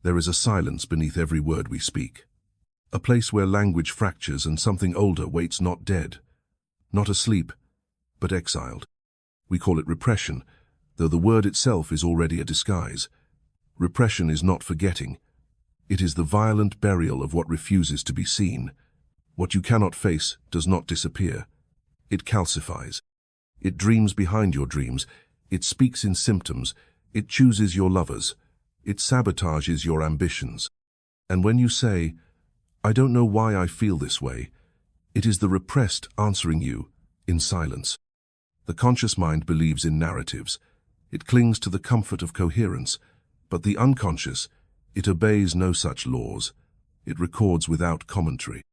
There is a silence beneath every word we speak. A place where language fractures and something older waits, not dead, not asleep, but exiled. We call it repression, though the word itself is already a disguise. Repression is not forgetting. It is the violent burial of what refuses to be seen. What you cannot face does not disappear. It calcifies. It dreams behind your dreams. It speaks in symptoms. It chooses your lovers. It sabotages your ambitions. And when you say, "I don't know why I feel this way," it is the repressed answering you in silence. The conscious mind believes in narratives. It clings to the comfort of coherence, but the unconscious, it obeys no such laws. It records without commentary.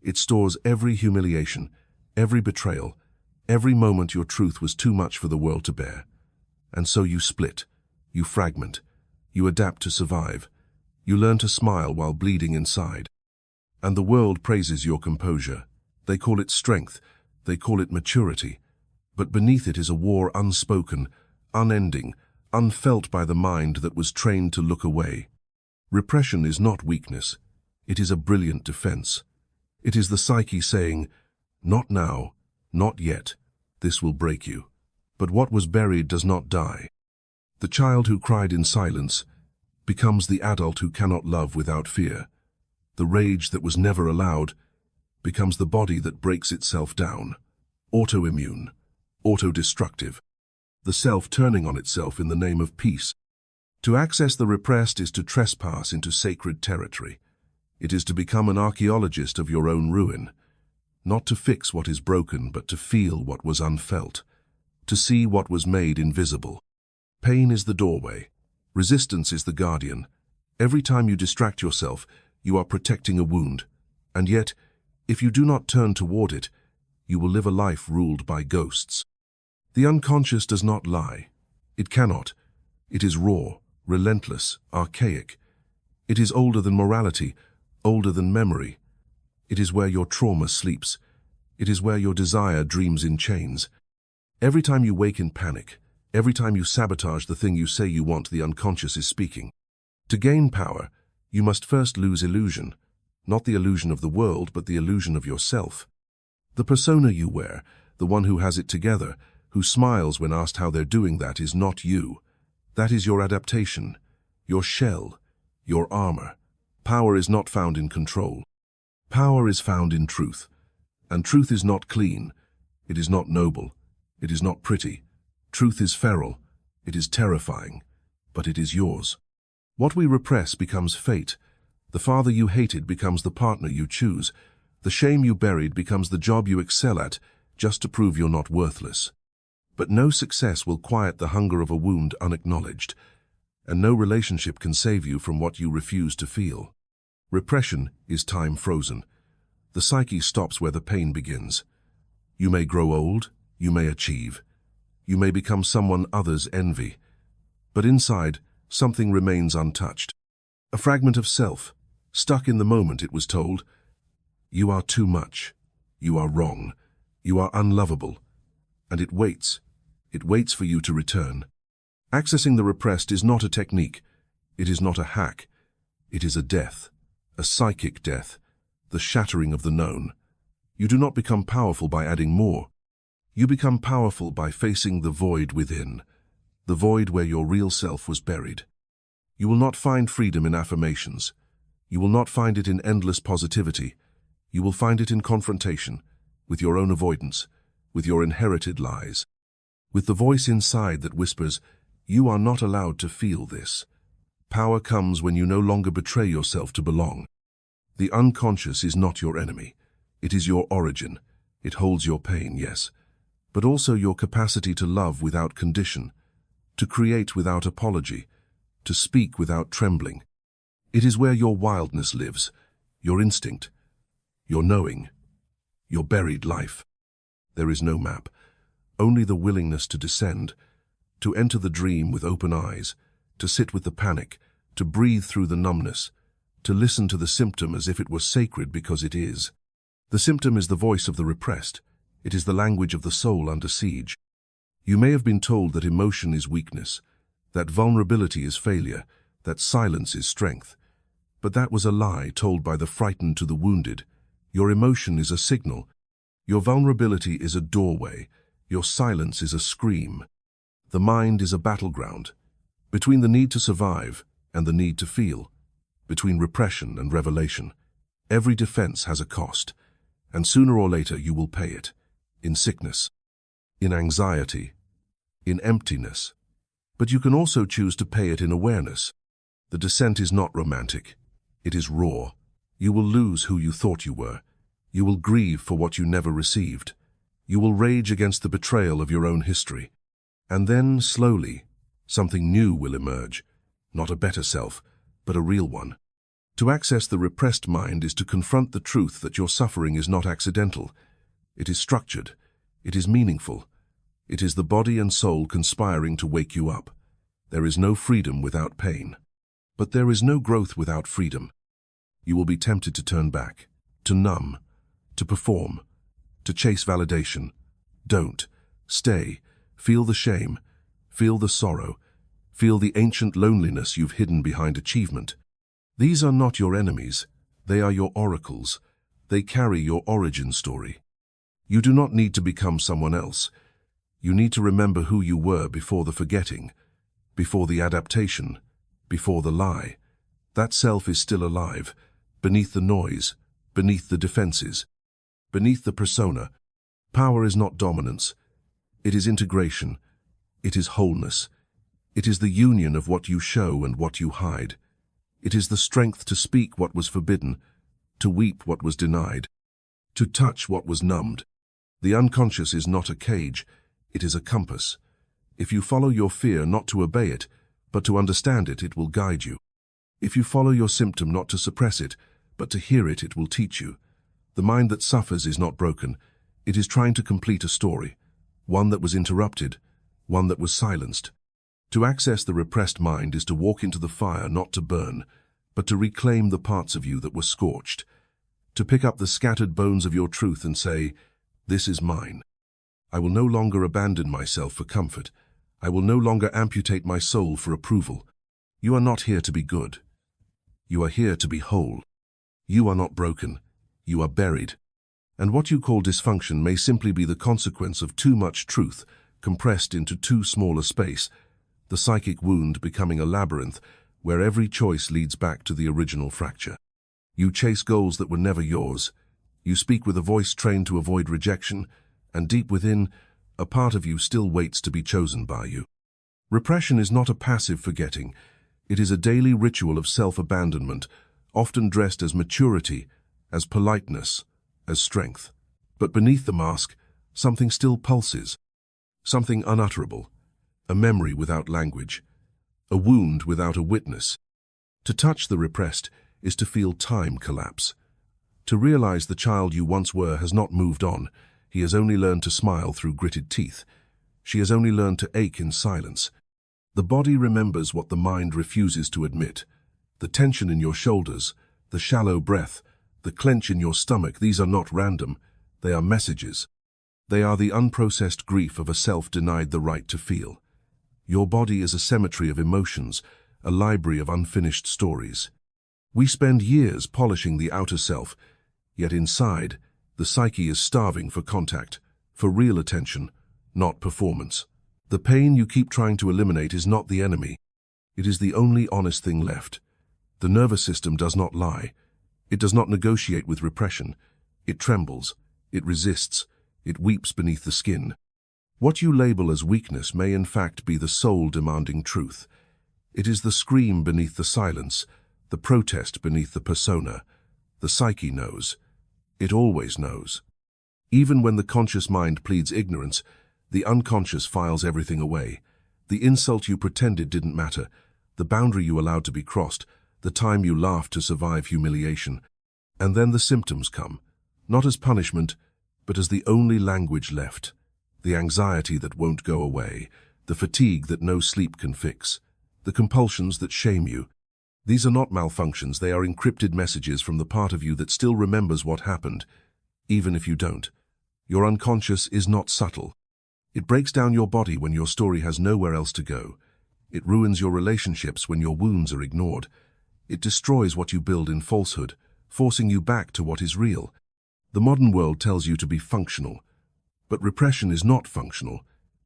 It stores every humiliation, every betrayal, every moment your truth was too much for the world to bear. And so you split, you fragment, you adapt to survive, you learn to smile while bleeding inside. And the world praises your composure. They call it strength, they call it maturity. But beneath it is a war unspoken, unending, unfelt by the mind that was trained to look away. Repression is not weakness. It is a brilliant defense. It is the psyche saying, "Not now, not yet. This will break you." But what was buried does not die. The child who cried in silence becomes the adult who cannot love without fear. The rage that was never allowed becomes the body that breaks itself down. Autoimmune, auto-destructive. The self turning on itself in the name of peace. To access the repressed is to trespass into sacred territory. It is to become an archaeologist of your own ruin. Not to fix what is broken, but to feel what was unfelt. To see what was made invisible. Pain is the doorway. Resistance is the guardian. Every time you distract yourself, you are protecting a wound. And yet, if you do not turn toward it, you will live a life ruled by ghosts. The unconscious does not lie. It cannot. It is raw, relentless, archaic. It is older than morality, older than memory. It is where your trauma sleeps. It is where your desire dreams in chains. Every time you wake in panic, every time you sabotage the thing you say you want, the unconscious is speaking. To gain power, you must first lose illusion. Not the illusion of the world, but the illusion of yourself. The persona you wear, the one who has it together, who smiles when asked how they're doing, that is not you. That is your adaptation, your shell, your armor. Power is not found in control. Power is found in truth. And truth is not clean. It is not noble. It is not pretty. Truth is feral. It is terrifying. But it is yours. What we repress becomes fate. The father you hated becomes the partner you choose. The shame you buried becomes the job you excel at, just to prove you're not worthless. But no success will quiet the hunger of a wound unacknowledged, and no relationship can save you from what you refuse to feel. Repression is time frozen. The psyche stops where the pain begins. You may grow old, you may achieve. You may become someone others envy. But inside, something remains untouched. A fragment of self, stuck in the moment it was told, "You are too much. You are wrong. You are unlovable." And it waits. It waits for you to return. Accessing the repressed is not a technique. It is not a hack. It is a death, a psychic death, the shattering of the known. You do not become powerful by adding more. You become powerful by facing the void within, the void where your real self was buried. You will not find freedom in affirmations. You will not find it in endless positivity. You will find it in confrontation, with your own avoidance, with your inherited lies, with the voice inside that whispers, "You are not allowed to feel this." Power comes when you no longer betray yourself to belong. The unconscious is not your enemy. It is your origin. It holds your pain, yes, but also your capacity to love without condition, to create without apology, to speak without trembling. It is where your wildness lives, your instinct, your knowing, your buried life. There is no map, only the willingness to descend, to enter the dream with open eyes, to sit with the panic, to breathe through the numbness, to listen to the symptom as if it were sacred because it is. The symptom is the voice of the repressed. It is the language of the soul under siege. You may have been told that emotion is weakness, that vulnerability is failure, that silence is strength. But that was a lie told by the frightened to the wounded. Your emotion is a signal. Your vulnerability is a doorway. Your silence is a scream. The mind is a battleground. Between the need to survive and the need to feel. Between repression and revelation. Every defense has a cost. And sooner or later you will pay it. In sickness. In anxiety. In emptiness. But you can also choose to pay it in awareness. The descent is not romantic. It is raw. You will lose who you thought you were. You will grieve for what you never received. You will rage against the betrayal of your own history. And then, slowly, something new will emerge. Not a better self, but a real one. To access the repressed mind is to confront the truth that your suffering is not accidental. It is structured. It is meaningful. It is the body and soul conspiring to wake you up. There is no freedom without pain. But there is no growth without freedom. You will be tempted to turn back, to numb, to perform, to chase validation. Don't. Stay. Feel the shame. Feel the sorrow. Feel the ancient loneliness you've hidden behind achievement. These are not your enemies. They are your oracles. They carry your origin story. You do not need to become someone else. You need to remember who you were before the forgetting, before the adaptation, before the lie. That self is still alive, beneath the noise, beneath the defenses, beneath the persona. Power is not dominance. It is integration. It is wholeness. It is the union of what you show and what you hide. It is the strength to speak what was forbidden, to weep what was denied, to touch what was numbed. The unconscious is not a cage. It is a compass. If you follow your fear not to obey it, but to understand it, it will guide you. If you follow your symptom not to suppress it, but to hear it, it will teach you. The mind that suffers is not broken. It is trying to complete a story, one that was interrupted, one that was silenced. To access the repressed mind is to walk into the fire not to burn, but to reclaim the parts of you that were scorched. To pick up the scattered bones of your truth and say, "This is mine." I will no longer abandon myself for comfort. I will no longer amputate my soul for approval. You are not here to be good. You are here to be whole. You are not broken. You are buried. And what you call dysfunction may simply be the consequence of too much truth compressed into too small a space, the psychic wound becoming a labyrinth where every choice leads back to the original fracture. You chase goals that were never yours. You speak with a voice trained to avoid rejection, and deep within, a part of you still waits to be chosen by you. Repression is not a passive forgetting. It is a daily ritual of self-abandonment, often dressed as maturity, as politeness, as strength. But beneath the mask, something still pulses, something unutterable, a memory without language, a wound without a witness. To touch the repressed is to feel time collapse. To realize the child you once were has not moved on. He has only learned to smile through gritted teeth. She has only learned to ache in silence. The body remembers what the mind refuses to admit. The tension in your shoulders, the shallow breath, the clench in your stomach, these are not random. They are messages. They are the unprocessed grief of a self denied the right to feel. Your body is a cemetery of emotions, a library of unfinished stories. We spend years polishing the outer self, yet inside, the psyche is starving for contact, for real attention, not performance. The pain you keep trying to eliminate is not the enemy. It is the only honest thing left. The nervous system does not lie. It does not negotiate with repression. It trembles. It resists. It weeps beneath the skin. What you label as weakness may in fact be the soul demanding truth. It is the scream beneath the silence, the protest beneath the persona. The psyche knows. It always knows. Even when the conscious mind pleads ignorance, the unconscious files everything away. The insult you pretended didn't matter, the boundary you allowed to be crossed, the time you laughed to survive humiliation. And then the symptoms come, not as punishment, but as the only language left. The anxiety that won't go away, the fatigue that no sleep can fix, the compulsions that shame you. These are not malfunctions, they are encrypted messages from the part of you that still remembers what happened, even if you don't. Your unconscious is not subtle. It breaks down your body when your story has nowhere else to go. It ruins your relationships when your wounds are ignored. It destroys what you build in falsehood, forcing you back to what is real. The modern world tells you to be functional. But repression is not functional.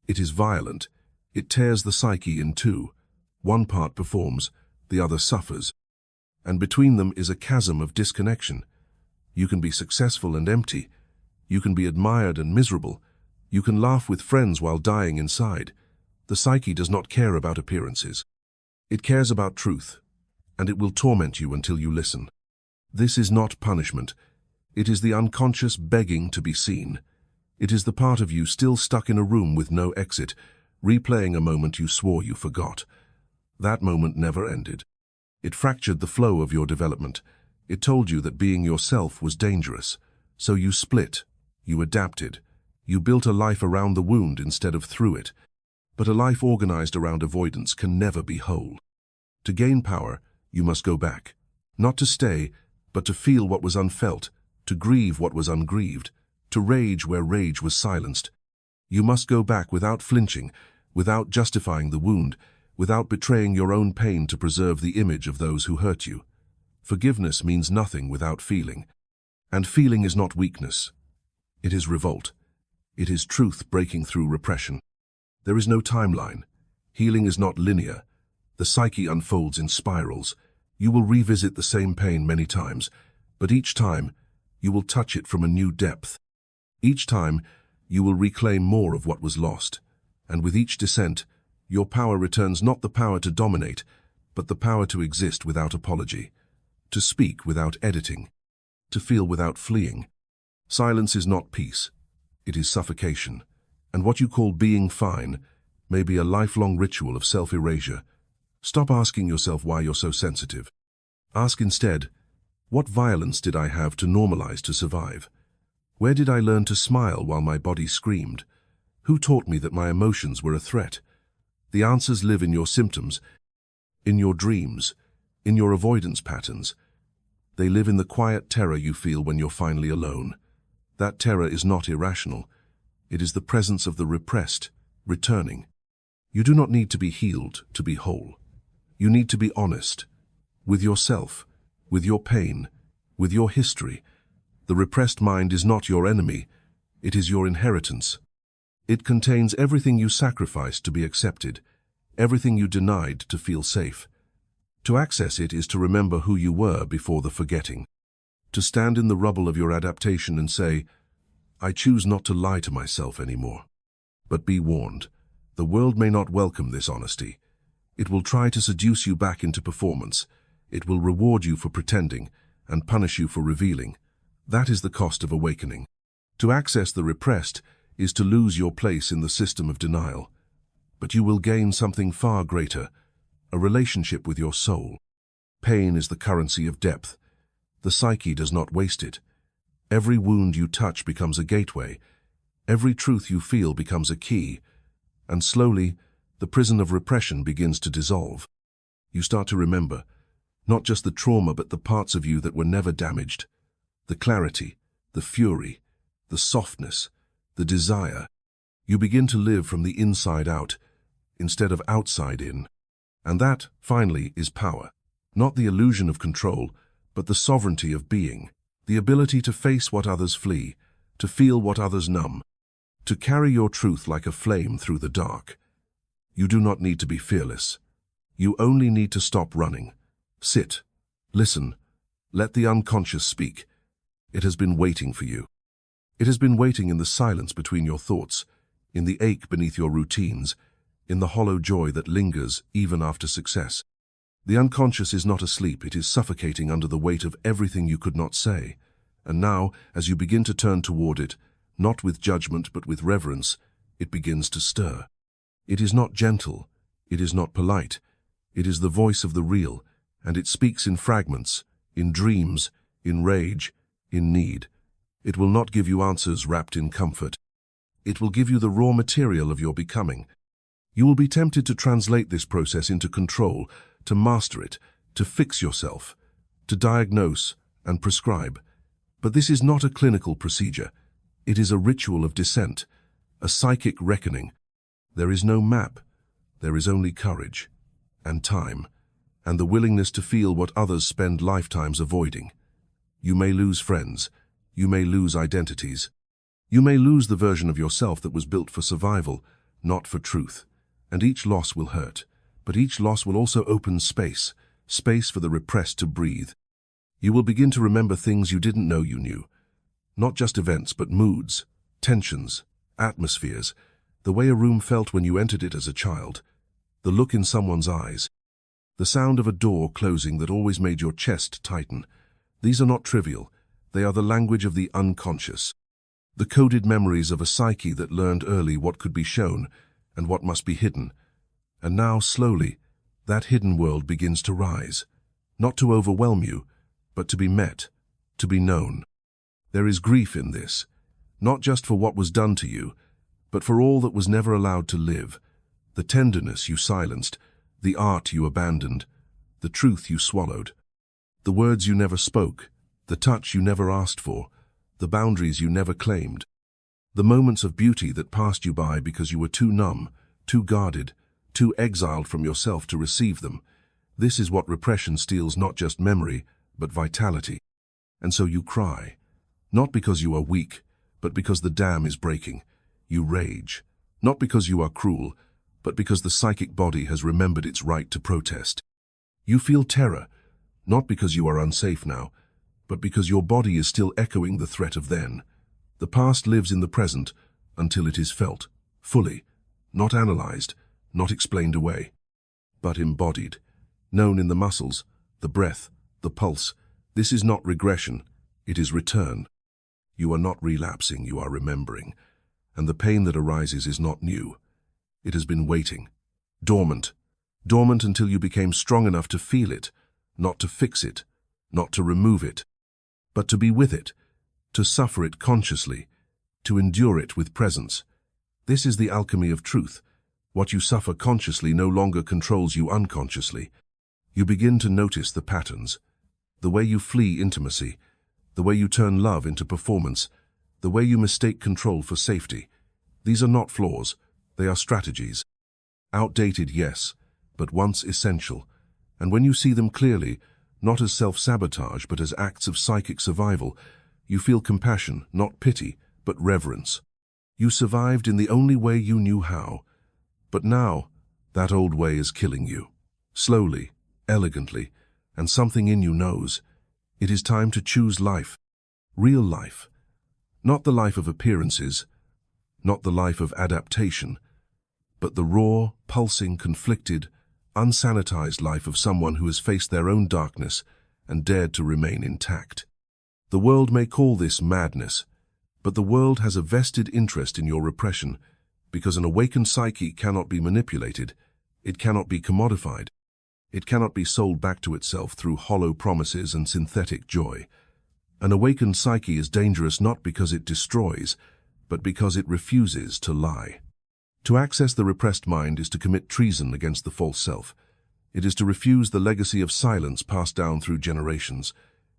It is violent. It tears the psyche in two. One part performs, the other suffers. And between them is a chasm of disconnection. You can be successful and empty. You can be admired and miserable. You can laugh with friends while dying inside. The psyche does not care about appearances. It cares about truth, and it will torment you until you listen. This is not punishment. It is the unconscious begging to be seen. It is the part of you still stuck in a room with no exit, replaying a moment you swore you forgot. That moment never ended. It fractured the flow of your development. It told you that being yourself was dangerous. So you split. You adapted. You built a life around the wound instead of through it. But a life organized around avoidance can never be whole. To gain power, you must go back. Not to stay, but to feel what was unfelt, to grieve what was ungrieved, to rage where rage was silenced. You must go back without flinching, without justifying the wound, without betraying your own pain to preserve the image of those who hurt you. Forgiveness means nothing without feeling. And feeling is not weakness. It is revolt. It is truth breaking through repression. There is no timeline. Healing is not linear. The psyche unfolds in spirals. You will revisit the same pain many times, but each time, you will touch it from a new depth. Each time, you will reclaim more of what was lost. And with each descent, your power returns not the power to dominate, but the power to exist without apology, to speak without editing, to feel without fleeing. Silence is not peace. It is suffocation. And what you call being fine may be a lifelong ritual of self-erasure. Stop asking yourself why you're so sensitive. Ask instead, what violence did I have to normalize to survive? Where did I learn to smile while my body screamed? Who taught me that my emotions were a threat? The answers live in your symptoms, in your dreams, in your avoidance patterns. They live in the quiet terror you feel when you're finally alone. That terror is not irrational. It is the presence of the repressed, returning. You do not need to be healed to be whole. You need to be honest, with yourself, with your pain, with your history. The repressed mind is not your enemy. It is your inheritance. It contains everything you sacrificed to be accepted, everything you denied to feel safe. To access it is to remember who you were before the forgetting. To stand in the rubble of your adaptation and say, I choose not to lie to myself anymore. But be warned, the world may not welcome this honesty. It will try to seduce you back into performance. It will reward you for pretending and punish you for revealing. That is the cost of awakening. To access the repressed is to lose your place in the system of denial. But you will gain something far greater, a relationship with your soul. Pain is the currency of depth. The psyche does not waste it. Every wound you touch becomes a gateway. Every truth you feel becomes a key. And slowly, the prison of repression begins to dissolve. You start to remember, not just the trauma but the parts of you that were never damaged. The clarity, the fury, the softness, the desire. You begin to live from the inside out, instead of outside in. And that, finally, is power. Not the illusion of control, but the sovereignty of being. The ability to face what others flee, to feel what others numb, to carry your truth like a flame through the dark. You do not need to be fearless. You only need to stop running. Sit, listen, let the unconscious speak. It has been waiting for you. It has been waiting in the silence between your thoughts, in the ache beneath your routines, in the hollow joy that lingers even after success. The unconscious is not asleep, it is suffocating under the weight of everything you could not say. And now, as you begin to turn toward it, not with judgment but with reverence, it begins to stir. It is not gentle, it is not polite, it is the voice of the real, and it speaks in fragments, in dreams, in rage, in need. It will not give you answers wrapped in comfort. It will give you the raw material of your becoming. You will be tempted to translate this process into control, to master it, to fix yourself, to diagnose and prescribe. But this is not a clinical procedure. It is a ritual of descent, a psychic reckoning. There is no map. There is only courage. and time, and the willingness to feel what others spend lifetimes avoiding. You may lose friends. You may lose identities. You may lose the version of yourself that was built for survival, not for truth. And each loss will hurt, but each loss will also open space for the repressed to breathe. You will begin to remember things you didn't know you knew. Not just events, but moods, tensions, atmospheres, the way a room felt when you entered it as a child, the look in someone's eyes, the sound of a door closing that always made your chest tighten. These are not trivial. They are the language of the unconscious, the coded memories of a psyche that learned early what could be shown and what must be hidden. And now, slowly, that hidden world begins to rise, not to overwhelm you, but to be met, to be known. There is grief in this, not just for what was done to you, but for all that was never allowed to live, the tenderness you silenced, the art you abandoned, the truth you swallowed, the words you never spoke, the touch you never asked for, the boundaries you never claimed, the moments of beauty that passed you by because you were too numb, too guarded, too exiled from yourself to receive them. This is what repression steals, not just memory, but vitality. And so you cry, not because you are weak, but because the dam is breaking. You rage, not because you are cruel, but because the psychic body has remembered its right to protest. You feel terror, not because you are unsafe now, but because your body is still echoing the threat of then. The past lives in the present until it is felt, fully, not analyzed, not explained away, but embodied, known in the muscles, the breath, the pulse. This is not regression, it is return. You are not relapsing, you are remembering. And the pain that arises is not new. It has been waiting, dormant until you became strong enough to feel it, not to fix it, not to remove it, but to be with it, to suffer it consciously, to endure it with presence. This is the alchemy of truth. What you suffer consciously no longer controls you unconsciously. You begin to notice the patterns, the way you flee intimacy, the way you turn love into performance, the way you mistake control for safety. These are not flaws, they are strategies. Outdated, yes, but once essential. And when you see them clearly, not as self-sabotage but as acts of psychic survival, you feel compassion, not pity, but reverence. You survived in the only way you knew how. But now, that old way is killing you. Slowly, elegantly, and something in you knows. It is time to choose life. Real life. Not the life of appearances, not the life of adaptation, but the raw, pulsing, conflicted, unsanitized life of someone who has faced their own darkness and dared to remain intact. The world may call this madness, but the world has a vested interest in your repression, because an awakened psyche cannot be manipulated, it cannot be commodified, it cannot be sold back to itself through hollow promises and synthetic joy. An awakened psyche is dangerous not because it destroys, but because it refuses to lie. To access the repressed mind is to commit treason against the false self. It is to refuse the legacy of silence passed down through generations.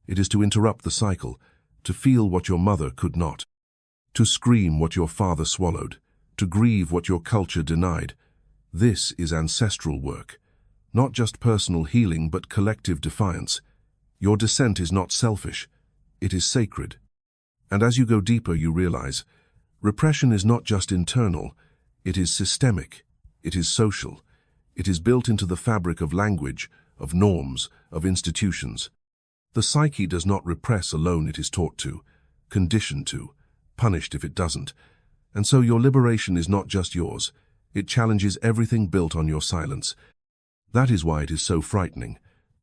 It is to interrupt the cycle, to feel what your mother could not, to scream what your father swallowed, to grieve what your culture denied. This is ancestral work, not just personal healing but collective defiance. Your descent is not selfish, it is sacred. And as you go deeper, you realize, repression is not just internal, it is systemic, it is social, it is built into the fabric of language, of norms, of institutions. The psyche does not repress alone, it is taught to, conditioned to, punished if it doesn't. And so your liberation is not just yours, it challenges everything built on your silence. That is why it is so frightening.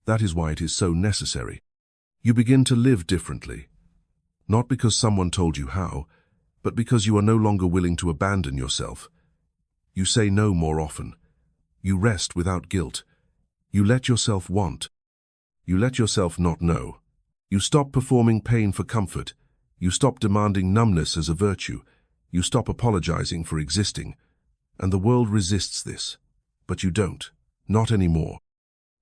That is why it is so necessary. You begin to live differently. Not because someone told you how, but because you are no longer willing to abandon yourself. You say no more often. You rest without guilt. You let yourself want. You let yourself not know. You stop performing pain for comfort. You stop demanding numbness as a virtue. You stop apologizing for existing. And the world resists this. But you don't. Not anymore.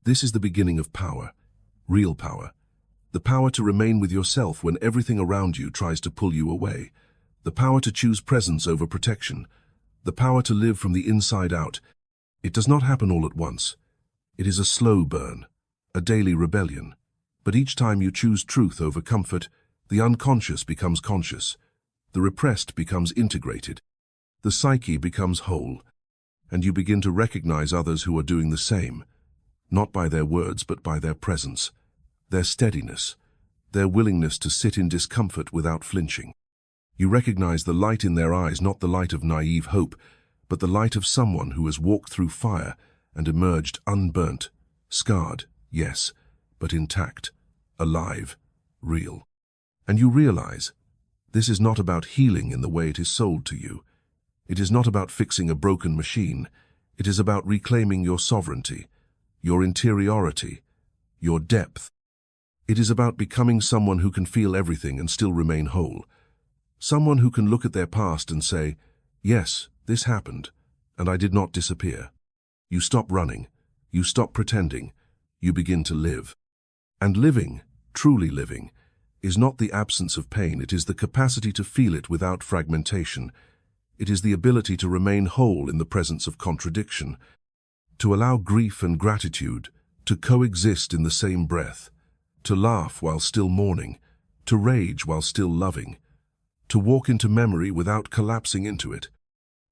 This is the beginning of power. Real power. The power to remain with yourself when everything around you tries to pull you away. The power to choose presence over protection. The power to live from the inside out. It does not happen all at once. It is a slow burn, a daily rebellion. But each time you choose truth over comfort, the unconscious becomes conscious, the repressed becomes integrated, the psyche becomes whole, and you begin to recognize others who are doing the same, not by their words but by their presence, their steadiness, their willingness to sit in discomfort without flinching. You recognize the light in their eyes, not the light of naive hope, but the light of someone who has walked through fire and emerged unburnt, scarred, yes, but intact, alive, real. And you realize, this is not about healing in the way it is sold to you. It is not about fixing a broken machine. It is about reclaiming your sovereignty, your interiority, your depth. It is about becoming someone who can feel everything and still remain whole. Someone who can look at their past and say, yes, this happened, and I did not disappear. You stop running, you stop pretending, you begin to live. And living, truly living, is not the absence of pain, it is the capacity to feel it without fragmentation. It is the ability to remain whole in the presence of contradiction, to allow grief and gratitude to coexist in the same breath, to laugh while still mourning, to rage while still loving, to walk into memory without collapsing into it.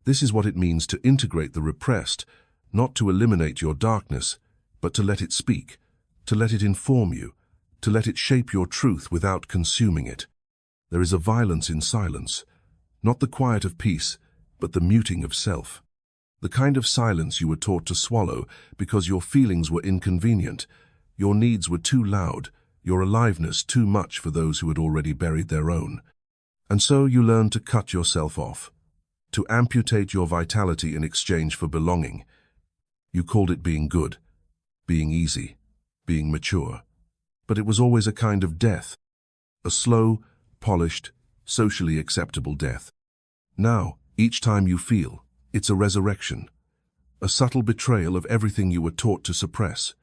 This is what it means to integrate the repressed, not to eliminate your darkness, but to let it speak, to let it inform you, to let it shape your truth without consuming it. There is a violence in silence, not the quiet of peace, but the muting of self. The kind of silence you were taught to swallow because your feelings were inconvenient, your needs were too loud, your aliveness too much for those who had already buried their own. And so you learned to cut yourself off, to amputate your vitality in exchange for belonging. You called it being good, being easy, being mature. But it was always a kind of death, a slow, polished, socially acceptable death. Now, each time you feel, it's a resurrection, a subtle betrayal of everything you were taught to suppress.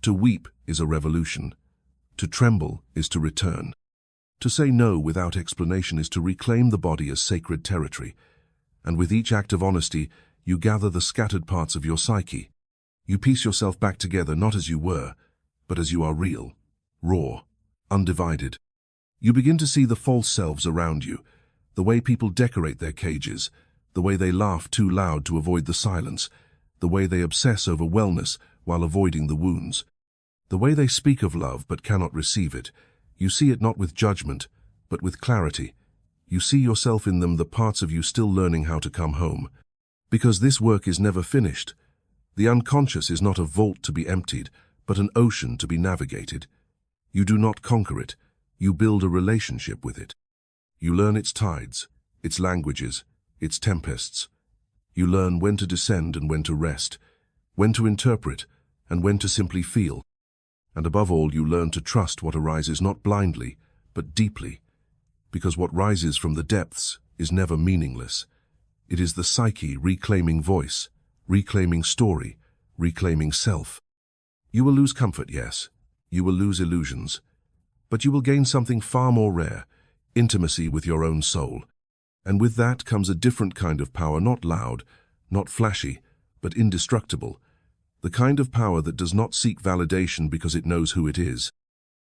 To weep is a revolution. To tremble is to return. To say no without explanation is to reclaim the body as sacred territory. And with each act of honesty, you gather the scattered parts of your psyche. You piece yourself back together not as you were, but as you are real, raw, undivided. You begin to see the false selves around you, the way people decorate their cages, the way they laugh too loud to avoid the silence, the way they obsess over wellness while avoiding the wounds, the way they speak of love but cannot receive it. You see it not with judgment, but with clarity. You see yourself in them, the parts of you still learning how to come home. Because this work is never finished. The unconscious is not a vault to be emptied, but an ocean to be navigated. You do not conquer it, you build a relationship with it. You learn its tides, its languages, its tempests. You learn when to descend and when to rest, when to interpret and when to simply feel. And above all, you learn to trust what arises not blindly, but deeply, because what rises from the depths is never meaningless. It is the psyche reclaiming voice, reclaiming story, reclaiming self. You will lose comfort, yes. You will lose illusions. But you will gain something far more rare, intimacy with your own soul. And with that comes a different kind of power, not loud, not flashy, but indestructible. The kind of power that does not seek validation because it knows who it is.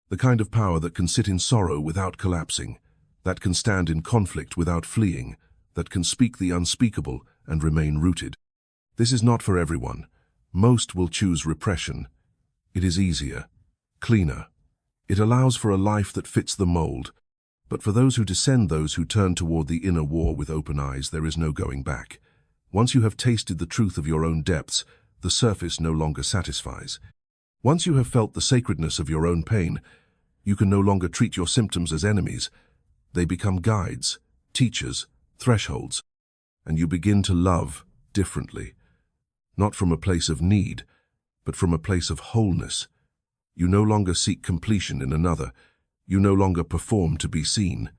The kind of power that can sit in sorrow without collapsing, that can stand in conflict without fleeing, that can speak the unspeakable and remain rooted. This is not for everyone. Most will choose repression. It is easier, cleaner. It allows for a life that fits the mold. But for those who descend, those who turn toward the inner war with open eyes, there is no going back. Once you have tasted the truth of your own depths, the surface no longer satisfies. Once you have felt the sacredness of your own pain, you can no longer treat your symptoms as enemies. They become guides, teachers, thresholds, and you begin to love differently. Not from a place of need, but from a place of wholeness. You no longer seek completion in another. You no longer perform to be seen.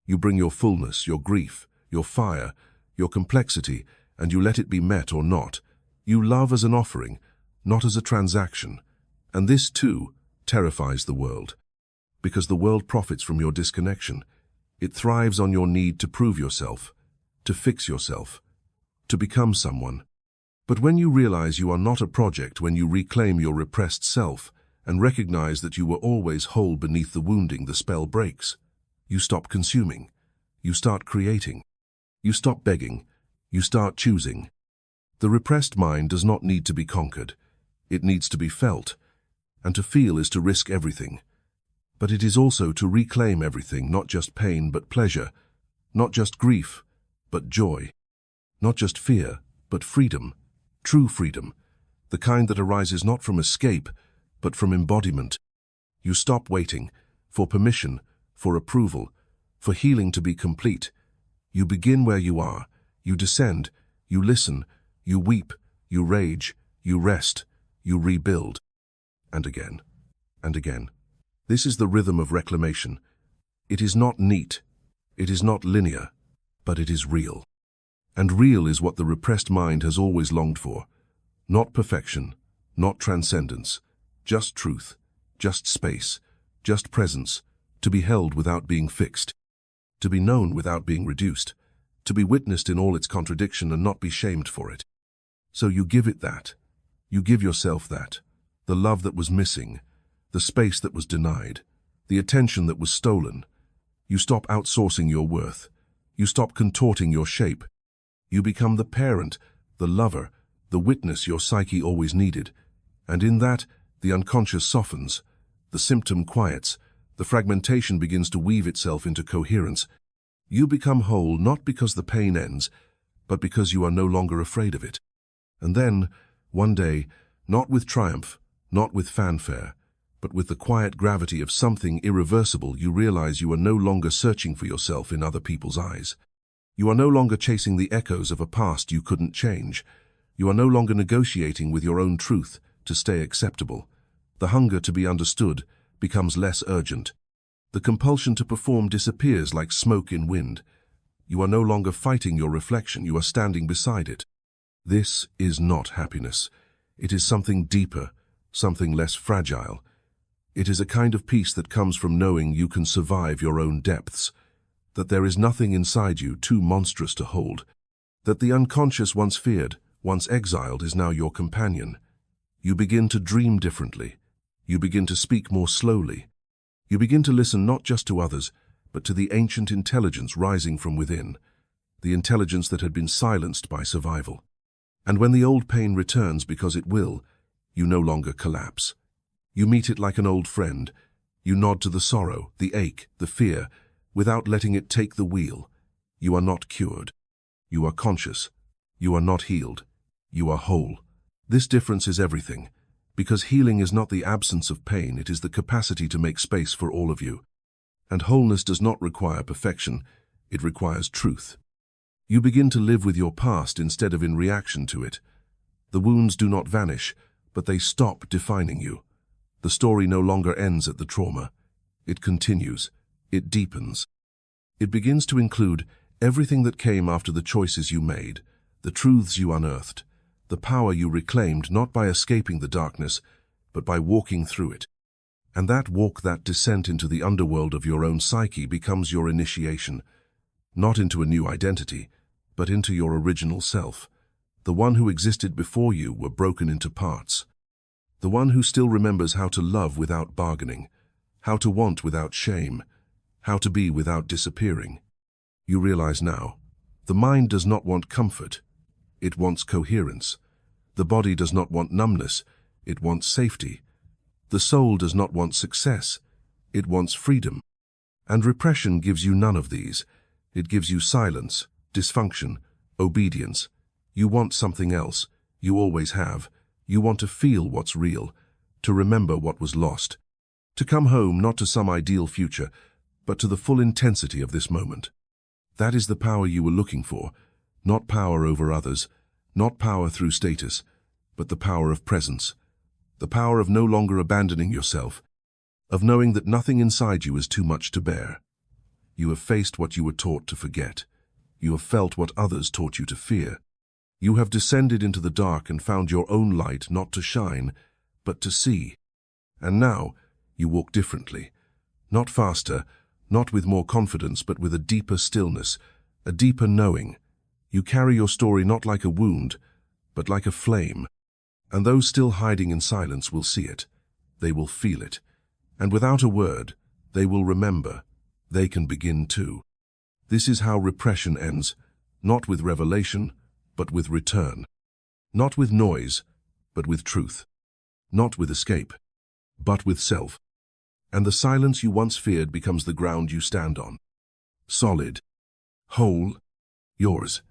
You bring your fullness, your grief, your fire, your complexity, and you let it be met or not. You love as an offering, not as a transaction. And this, too, terrifies the world. Because the world profits from your disconnection. It thrives on your need to prove yourself, to fix yourself, to become someone. But when you realize you are not a project, when you reclaim your repressed self and recognize that you were always whole beneath the wounding, the spell breaks. You stop consuming. You start creating. You stop begging. You start choosing. The repressed mind does not need to be conquered. It needs to be felt. And to feel is to risk everything. But it is also to reclaim everything, not just pain but pleasure, not just grief but joy, not just fear but freedom, true freedom, the kind that arises not from escape but from embodiment. You stop waiting for permission, for approval, for healing to be complete. You begin where you are. You descend. You listen. You weep. You rage. You rest. You rebuild. And again. And again. This is the rhythm of reclamation. It is not neat. It is not linear. But it is real. And real is what the repressed mind has always longed for. Not perfection. Not transcendence. Just truth. Just space. Just presence. To be held without being fixed. To be known without being reduced. To be witnessed in all its contradiction and not be shamed for it. So you give it that. You give yourself that. The love that was missing. The space that was denied. The attention that was stolen. You stop outsourcing your worth. You stop contorting your shape. You become the parent, the lover, the witness your psyche always needed. And in that, the unconscious softens. The symptom quiets. The fragmentation begins to weave itself into coherence. You become whole not because the pain ends, but because you are no longer afraid of it. And then, one day, not with triumph, not with fanfare, but with the quiet gravity of something irreversible, you realize you are no longer searching for yourself in other people's eyes. You are no longer chasing the echoes of a past you couldn't change. You are no longer negotiating with your own truth to stay acceptable. The hunger to be understood becomes less urgent. The compulsion to perform disappears like smoke in wind. You are no longer fighting your reflection, you are standing beside it. This is not happiness. It is something deeper, something less fragile. It is a kind of peace that comes from knowing you can survive your own depths, that there is nothing inside you too monstrous to hold, that the unconscious once feared, once exiled, is now your companion. You begin to dream differently. You begin to speak more slowly. You begin to listen not just to others, but to the ancient intelligence rising from within, the intelligence that had been silenced by survival. And when the old pain returns, because it will, you no longer collapse. You meet it like an old friend. You nod to the sorrow, the ache, the fear, without letting it take the wheel. You are not cured. You are conscious. You are not healed. You are whole. This difference is everything. Because healing is not the absence of pain, it is the capacity to make space for all of you. And wholeness does not require perfection, it requires truth. You begin to live with your past instead of in reaction to it. The wounds do not vanish, but they stop defining you. The story no longer ends at the trauma. It continues. It deepens. It begins to include everything that came after the choices you made, the truths you unearthed, the power you reclaimed not by escaping the darkness, but by walking through it. And that walk, that descent into the underworld of your own psyche, becomes your initiation, not into a new identity, but into your original self, the one who existed before you were broken into parts, the one who still remembers how to love without bargaining, how to want without shame, how to be without disappearing. You realize now, the mind does not want comfort, it wants coherence. The body does not want numbness, it wants safety. The soul does not want success, it wants freedom. And repression gives you none of these. It gives you silence, dysfunction, obedience. You want something else. You always have. You want to feel what's real, to remember what was lost, to come home not to some ideal future, but to the full intensity of this moment. That is the power you were looking for, not power over others, not power through status, but the power of presence, the power of no longer abandoning yourself, of knowing that nothing inside you is too much to bear. You have faced what you were taught to forget. You have felt what others taught you to fear. You have descended into the dark and found your own light not to shine, but to see. And now you walk differently, not faster, not with more confidence, but with a deeper stillness, a deeper knowing. You carry your story not like a wound, but like a flame. And those still hiding in silence will see it. They will feel it. And without a word, they will remember. They can begin too. This is how repression ends, not with revelation, but with return. Not with noise, but with truth. Not with escape, but with self. And the silence you once feared becomes the ground you stand on. Solid. Whole. Yours.